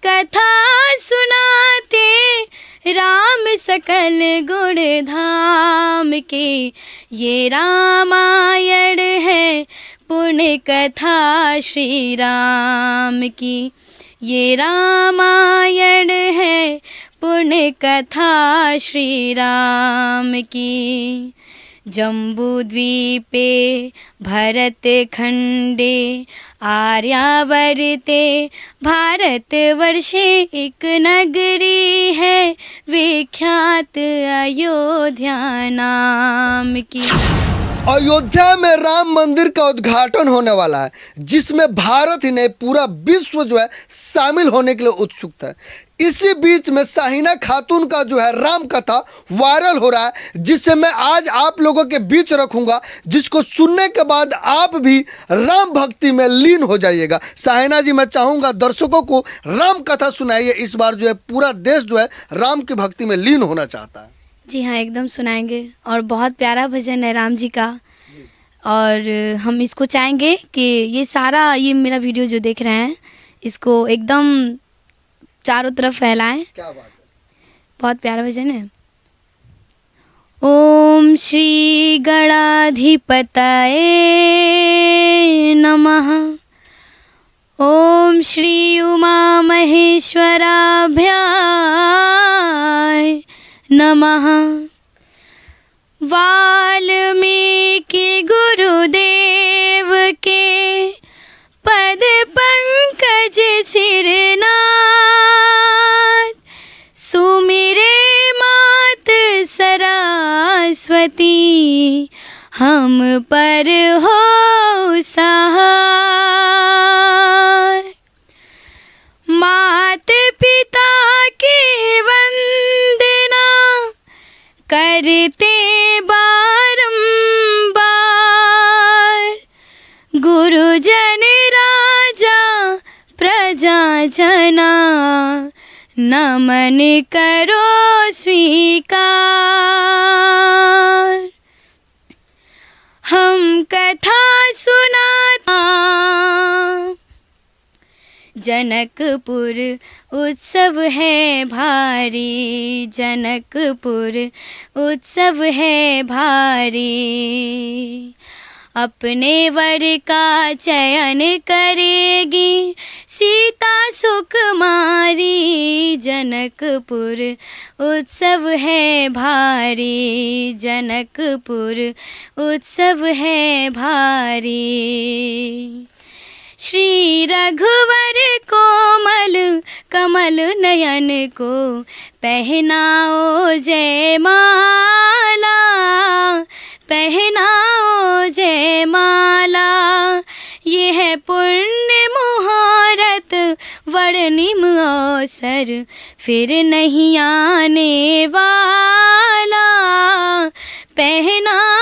कथा सुनाते राम सकल गुण धाम के। ये रामायण है पुण्य कथा श्री राम की। ये रामायण है पुण्य कथा श्री राम की। जम्बूद्वीपे भरत खंडे आर्यावर्ते भारतवर्षे एक नगरी है विख्यात अयोध्या नाम की। अयोध्या में राम मंदिर का उद्घाटन होने वाला है, जिसमें भारत ही नहीं पूरा विश्व जो है शामिल होने के लिए उत्सुक है। इसी बीच में शाहीना खातून का जो है राम कथा वायरल हो रहा है, जिसे मैं आज आप लोगों के बीच रखूंगा, जिसको सुनने के बाद आप भी राम भक्ति में लीन हो जाइएगा। शाहीना जी, मैं चाहूँगा दर्शकों को राम कथा सुनाइए। इस बार जो है पूरा देश जो है राम की भक्ति में लीन होना चाहता है। जी हाँ, एकदम सुनाएंगे। और बहुत प्यारा भजन है राम जी का, और हम इसको चाहेंगे कि ये मेरा वीडियो जो देख रहे हैं इसको एकदम चारों तरफ फैलाएं। क्या बात है, बहुत प्यारा भजन है। ओम श्री गणाधिपतये नमः। ओम श्री उमा महेश्वराभ्याय नमः। वाल्मीकि गुरुदेव के पद पंकज सिरनाथ। सुमिरे मात सरस्वती हम पर हो सहाय। मात पिता की वंदना करते बारंबार। गुरुजन राजा प्रजा जना नमन करो स्वीकार। हम कथा सुनाता जनकपुर उत्सव है भारी। जनकपुर उत्सव है भारी। अपने वर का चयन करेगी सीता सुकुमारी। जनकपुर उत्सव है भारी। जनकपुर उत्सव है भारी। श्री रघुवर कोमल कमल नयन को पहनाओ जयमाला। पहनाओ जयमाला। ये है पुण्य मुहूर्त वर्णिम अवसर फिर नहीं आने वाला। पहना